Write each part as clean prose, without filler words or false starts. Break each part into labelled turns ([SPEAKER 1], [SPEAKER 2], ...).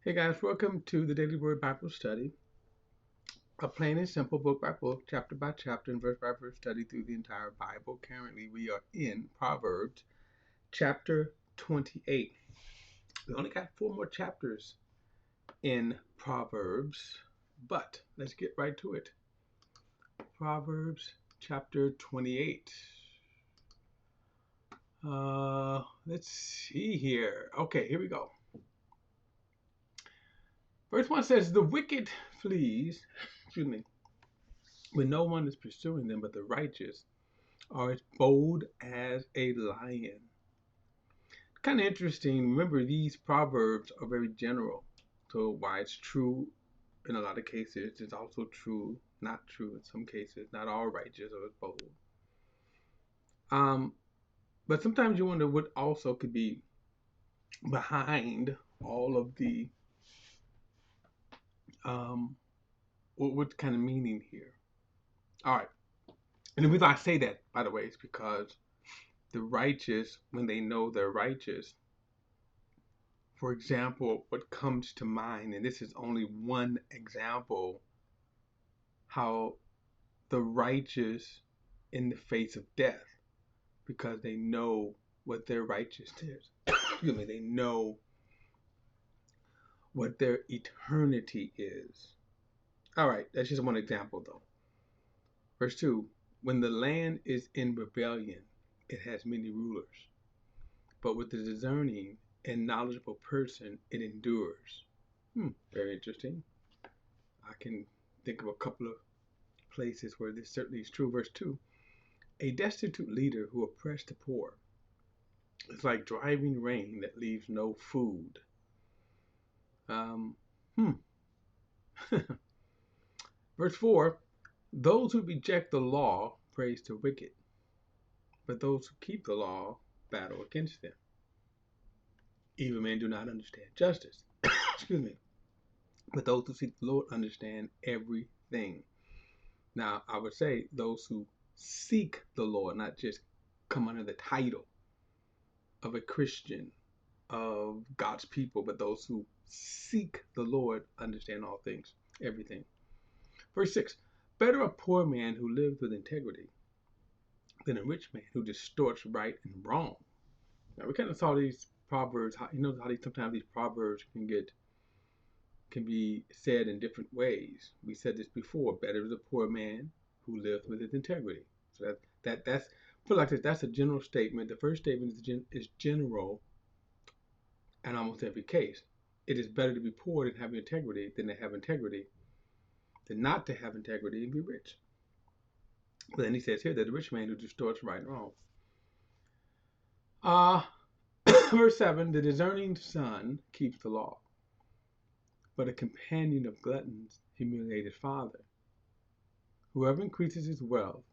[SPEAKER 1] Hey guys, welcome to the Daily Word Bible Study, a plain and simple book by book, chapter by chapter, and verse by verse study through the entire Bible. Currently, we are in Proverbs chapter 28. We only got four more chapters in Proverbs, but let's get right to it. Proverbs chapter 28. Let's see here. Okay, here we go. Verse 1 says, The wicked flees, excuse me, when no one is pursuing them, but the righteous are as bold as a lion. Kind of interesting. Remember, these proverbs are very general. So, why it's true in a lot of cases, it's also true, not true in some cases. Not all righteous are as bold. Um, but sometimes you wonder what also could be behind all of the what kind of meaning here. All right, and the reason I say that, by the way, is because the righteous, when they know they're righteous, for example, what comes to mind, and this is only one example, how the righteous in the face of death, because they know what their righteousness is. Excuse me, they know what their eternity is. All right, that's just one example though. Verse 2, when the land is in rebellion, it has many rulers, but with the discerning and knowledgeable person, it endures. Very interesting. I can think of a couple of places where this certainly is true. Verse 2, a destitute leader who oppressed the poor is like driving rain that leaves no food. Um, hmm. Verse 4, those who reject the law praise the wicked, but those who keep the law battle against them. Evil men do not understand justice. Excuse me. But those who seek the Lord understand everything. Now, I would say those who seek the Lord, not just come under the title of a Christian, of God's people, but those who seek the Lord understand all things, everything. Verse 6, better a poor man who lives with integrity than a rich man who distorts right and wrong. Now, we kind of saw these proverbs, how sometimes these proverbs can be said in different ways. We said this before, better is a poor man who lives with his integrity. So that's put like this, that's a general statement. The first statement is general in almost every case. It is better to be poor and have integrity than to have integrity than not to have integrity and be rich. But then he says here that the rich man who distorts right and wrong. Uh, Verse 7, the discerning son keeps the law, but a companion of gluttons humiliates his father. Whoever increases his wealth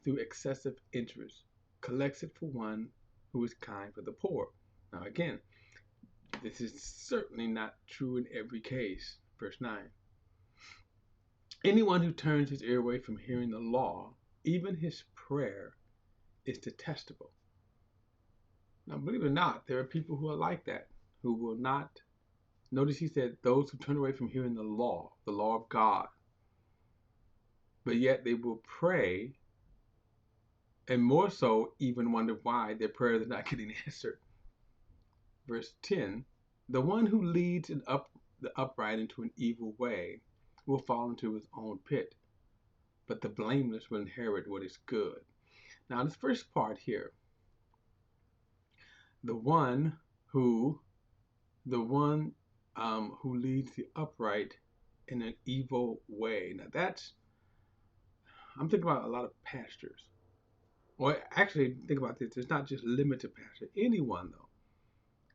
[SPEAKER 1] through excessive interest collects it for one who is kind for the poor. Now again, this is certainly not true in every case. Verse 9. Anyone who turns his ear away from hearing the law, even his prayer, is detestable. Now, believe it or not, there are people who are like that, who will not. Notice he said, those who turn away from hearing the law of God, but yet they will pray, and more so, even wonder why their prayers are not getting answered. Verse 10, the one who leads the upright into an evil way will fall into his own pit, but the blameless will inherit what is good. Now, this first part here, the one who who leads the upright in an evil way. Now, I'm thinking about a lot of pastors. Well, actually, think about this. It's not just limited to pastors. Anyone, though.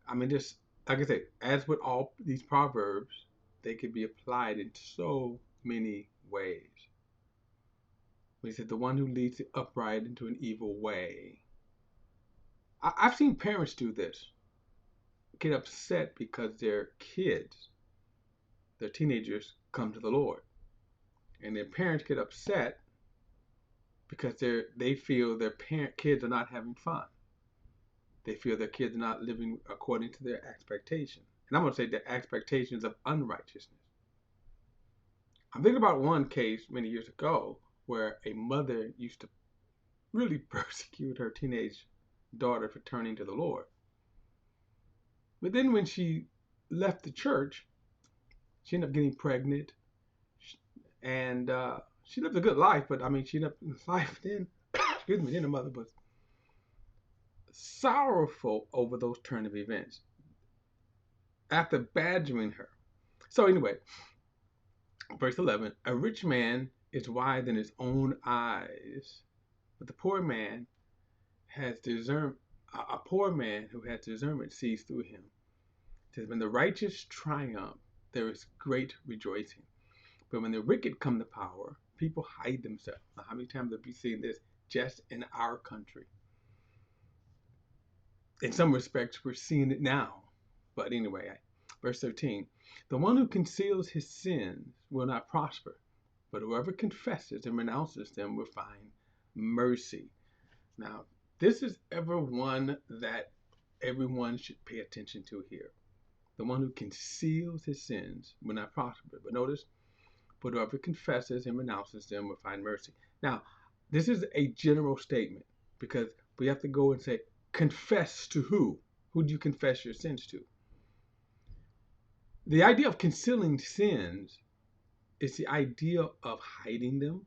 [SPEAKER 1] I mean, just like I said, as with all these proverbs, they can be applied in so many ways. He said, the one who leads the upright into an evil way. I've seen parents do this, get upset because their kids, their teenagers, come to the Lord. And their parents get upset because they feel their kids are not having fun. They feel their kids are not living according to their expectation. And I'm going to say the expectations of unrighteousness. I'm thinking about one case many years ago where a mother used to really persecute her teenage daughter for turning to the Lord. But then when she left the church, she ended up getting pregnant, and she lived a good life. But I mean, she ended up in this life then. Excuse me. Then the mother was sorrowful over those turn of events after badgering her. So anyway, verse 11: a rich man is wise in his own eyes, but the poor man has discernment. A poor man who has discernment sees through him. It says, when the righteous triumph, there is great rejoicing. But when the wicked come to power, people hide themselves. Now, how many times have we seen this just in our country? In some respects, we're seeing it now. But anyway, verse 13, the one who conceals his sins will not prosper, but whoever confesses and renounces them will find mercy. Now, this is ever one that everyone should pay attention to here. The one who conceals his sins will not prosper. But notice, but whoever confesses and renounces them will find mercy. Now, this is a general statement because we have to go and say, confess to who? Who do you confess your sins to? The idea of concealing sins is the idea of hiding them.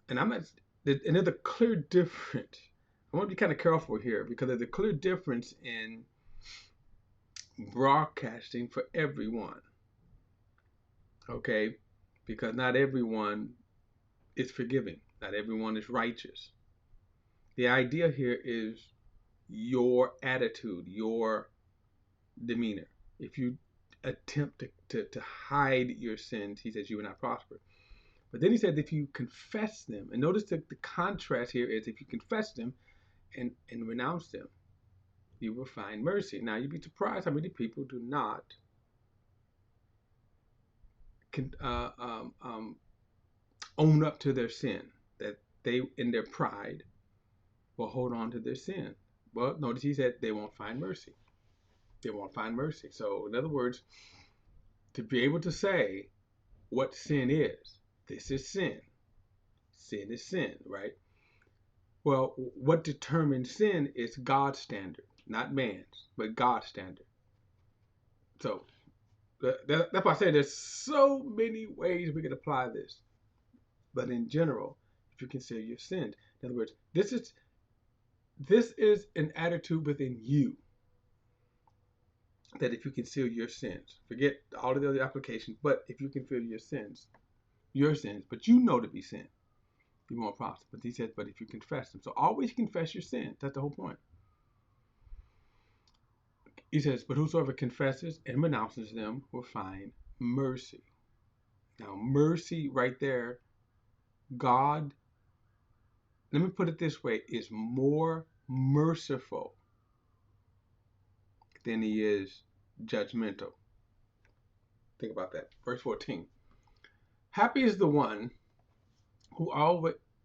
[SPEAKER 1] And there's a clear difference. I want to be kind of careful here because there's a clear difference in broadcasting for everyone. Okay? Because not everyone is forgiving. Not everyone is righteous. The idea here is your attitude, your demeanor. If you attempt to hide your sins, he says you will not prosper. But then he said if you confess them, and notice that the contrast here is if you confess them and renounce them, you will find mercy. Now you'd be surprised how many people do not own up to their sin, that they in their pride will hold on to their sin. Well, notice he said they won't find mercy. They won't find mercy. So in other words, to be able to say what sin is, this is sin. Sin is sin, right? Well, what determines sin is God's standard, not man's, but God's standard. So that's why I say there's so many ways we can apply this. But in general, if you consider your sins, in other words, this is an attitude within you that if you conceal your sins, forget all of the other applications, but if you conceal your sins, but you know to be sin, you won't prosper. But he says, but if you confess them, so always confess your sins. That's the whole point. He says, but whosoever confesses and renounces them will find mercy. Now, mercy right there, God, let me put it this way, is more merciful than he is judgmental. Think about that. Verse 14. Happy is the one who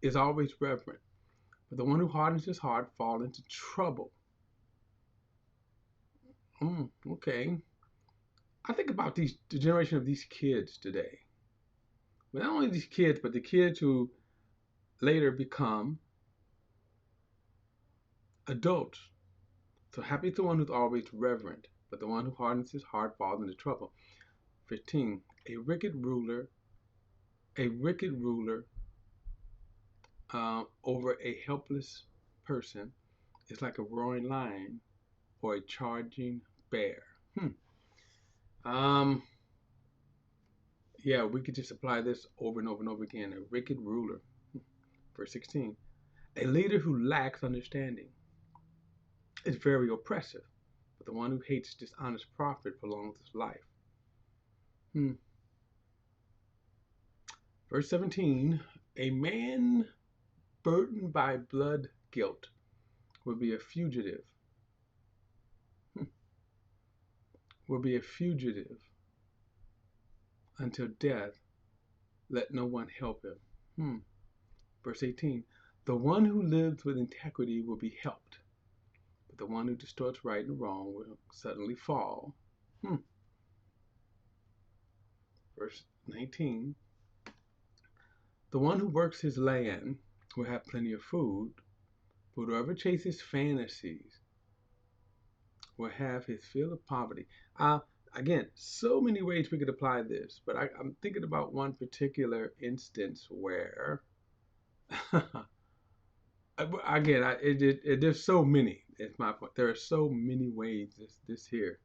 [SPEAKER 1] is always reverent, but the one who hardens his heart falls into trouble. Okay. I think about the generation of these kids today. But not only these kids, but the kids who later become adults. So happy is the one who's always reverent, but the one who hardens his heart falls into trouble. 15. A wicked ruler over a helpless person is like a roaring lion or a charging bear. Yeah, we could just apply this over and over and over again. A wicked ruler. Verse 16. A leader who lacks understanding is very oppressive, but the one who hates dishonest profit prolongs his life. Verse 17. A man burdened by blood guilt will be a fugitive. Will be a fugitive until death. Let no one help him. Verse 18. The one who lives with integrity will be helped, but the one who distorts right and wrong will suddenly fall. Verse 19. The one who works his land will have plenty of food, but whoever chases fantasies will have his fill of poverty. Again, so many ways we could apply this, but I'm thinking about one particular instance where, again, there's so many. It's my point. There are so many ways this here.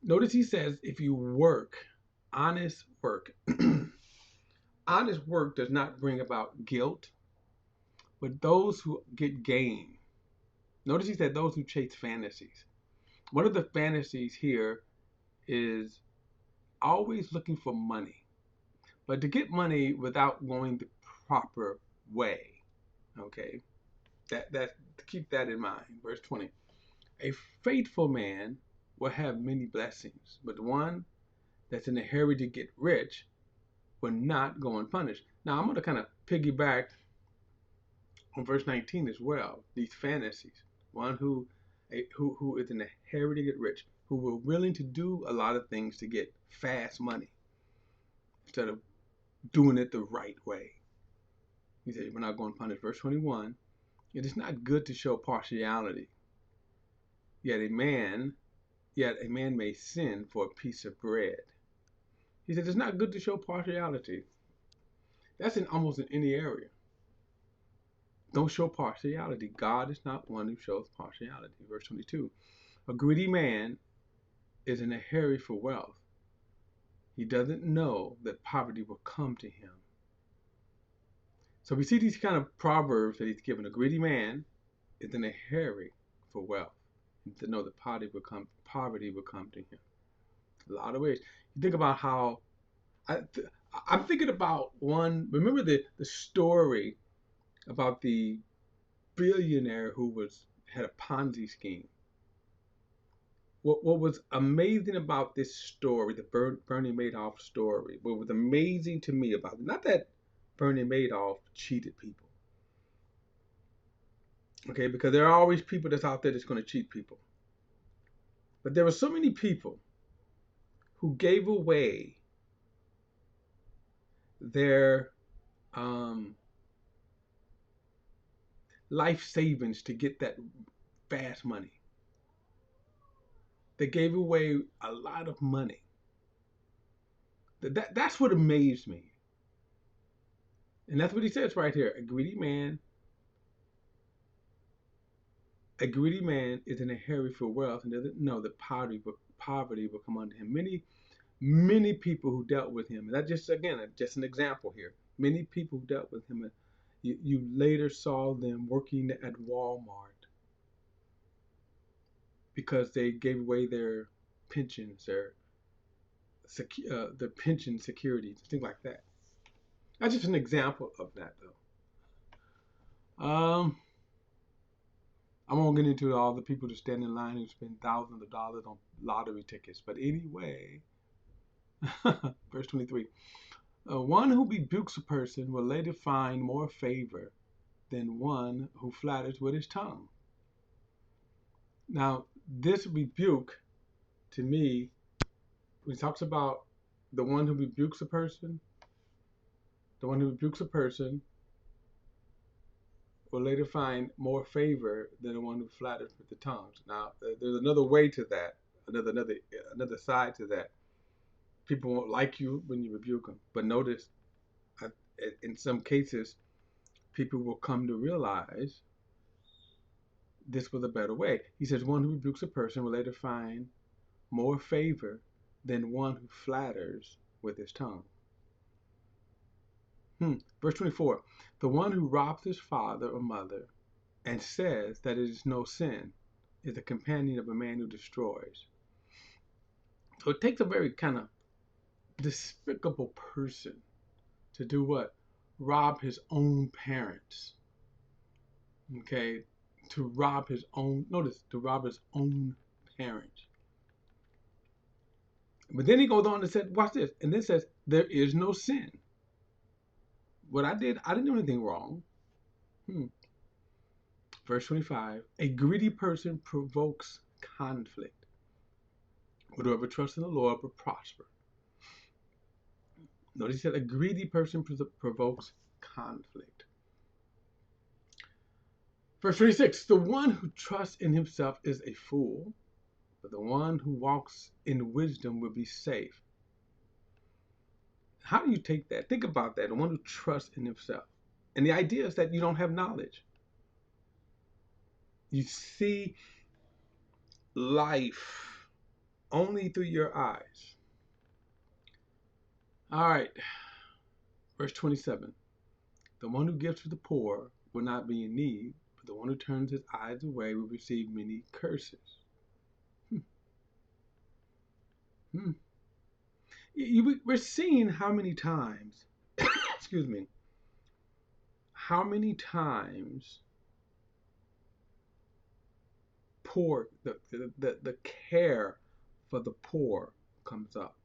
[SPEAKER 1] Notice he says, if you work, honest work, honest work does not bring about guilt, but those who get gain. Notice he said those who chase fantasies. One of the fantasies here is always looking for money, but to get money without going the proper way. Okay, that keep that in mind. Verse 20: a faithful man will have many blessings, but the one that's in a hurry to get rich will not go unpunished. Now I'm going to kind of piggyback on verse 19 as well. These fantasies, one who is in a hurry to get rich, who were willing to do a lot of things to get fast money instead of doing it the right way. He said, we're not going to punish. Verse 21, it is not good to show partiality. Yet a man may sin for a piece of bread. He said, it's not good to show partiality. That's almost in any area. Don't show partiality. God is not one who shows partiality. Verse 22, a greedy man is in a hurry for wealth. He doesn't know that poverty will come to him. So we see these kind of proverbs that he's given. A greedy man is in a hurry for wealth. To know that poverty will come to him. A lot of ways. You think about how I'm thinking about one. Remember the story about the billionaire who had a Ponzi scheme. What was amazing about this story, the Bernie Madoff story, what was amazing to me about it, not that Bernie Madoff cheated people. Okay, because there are always people that's out there that's going to cheat people. But there were so many people who gave away their life savings to get that fast money. They gave away a lot of money. That's what amazed me. And that's what he says right here. A greedy man is in a hurry for wealth and doesn't know that poverty will come unto him. Many people who dealt with him, and that's just an example here. Many people who dealt with him, you later saw them working at Walmart because they gave away their pensions, their pension securities, things like that. That's just an example of that, though. I won't get into all the people that stand in line who spend thousands of dollars on lottery tickets. But anyway, verse 23. One who rebukes a person will later find more favor than one who flatters with his tongue. Now, this rebuke, to me, when he talks about the one who rebukes a person, will later find more favor than the one who flatters with the tongues. Now, there's another way to that, another side to that. People won't like you when you rebuke them, but notice, in some cases, people will come to realize this was a better way. He says, one who rebukes a person will later find more favor than one who flatters with his tongue. Verse 24, the one who robs his father or mother and says that it is no sin is a companion of a man who destroys. So it takes a very kind of despicable person to do what? Rob his own parents. Okay? To rob his own parents. But then he goes on and said, watch this, and then says, there is no sin. What I didn't do anything wrong. Verse 25, a greedy person provokes conflict. But whoever trusts in the Lord will prosper. Notice he said a greedy person provokes conflict. Verse 26, the one who trusts in himself is a fool, but the one who walks in wisdom will be safe. How do you take that? Think about that. The one who trusts in himself. And the idea is that you don't have knowledge. You see life only through your eyes. All right. Verse 27. The one who gives to the poor will not be in need, but the one who turns his eyes away will receive many curses. We're seeing how many times, excuse me, how many times poor, the care for the poor comes up.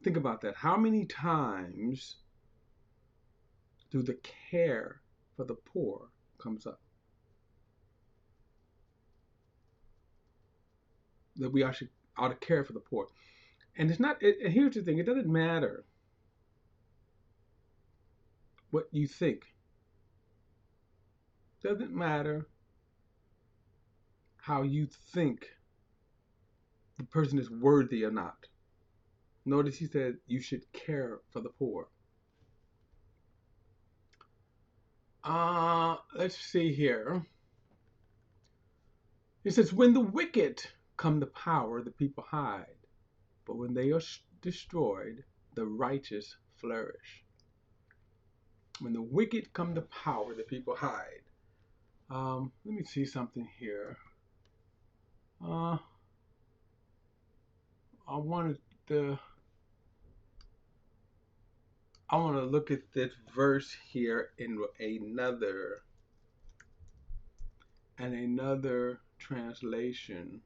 [SPEAKER 1] Think about that. How many times do the care for the poor comes up? That we ought to care for the poor. And it's not, and here's the thing, it doesn't matter what you think. It doesn't matter how you think the person is worthy or not. Notice he said you should care for the poor. Let's see here. He says, when the wicked come to power, the people hide. But when they are destroyed, the righteous flourish. When the wicked come to power, the people hide. Let me see something here. I want to look at this verse here in another translation.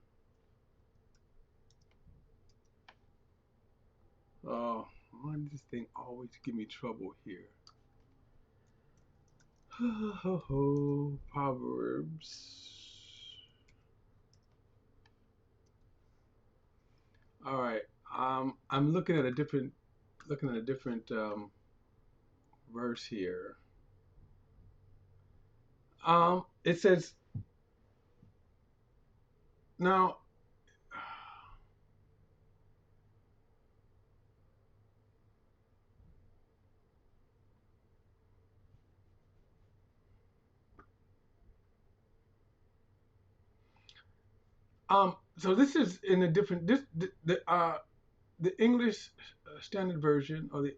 [SPEAKER 1] Oh, why does this thing always give me trouble here? Proverbs. All right. I'm looking at a different verse here. It says now. So this is in a different the English Standard Version, or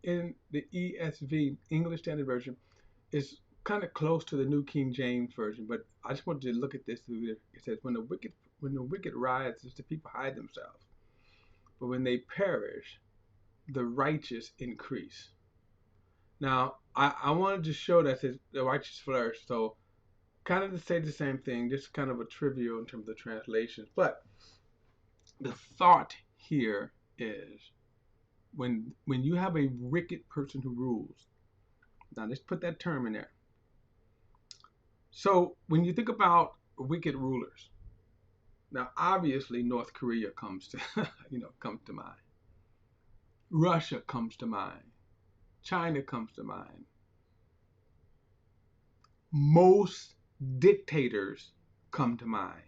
[SPEAKER 1] in the ESV English Standard Version, is kind of close to the New King James Version. But I just wanted to look at this. It says, when the wicked rises, the people hide themselves, but when they perish, the righteous increase. Now I wanted to show that says the righteous flourish. So kind of to say the same thing, just kind of a trivial in terms of the translations, but the thought here is when you have a wicked person who rules. Now let's put that term in there. So when you think about wicked rulers, now obviously North Korea comes to comes to mind. Russia comes to mind. China comes to mind. Most dictators come to mind.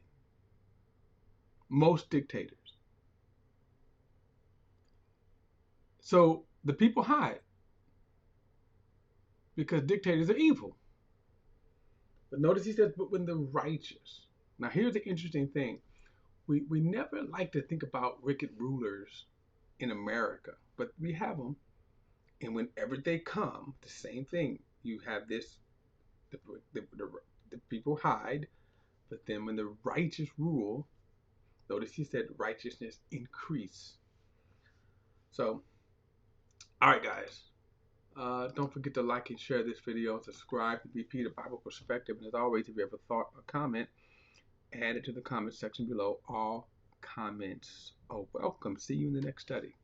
[SPEAKER 1] Most dictators. So the people hide because dictators are evil. But notice he says, but when the righteous. Now here's the interesting thing. We never like to think about wicked rulers in America, but we have them. And whenever they come, the same thing. You have this, the people hide, but then when the righteous rule, notice he said righteousness increase. So, all right, guys. Don't forget to like and share this video. Subscribe to BP, the Bible Perspective. And as always, if you have a thought or comment, add it to the comment section below. All comments are welcome. See you in the next study.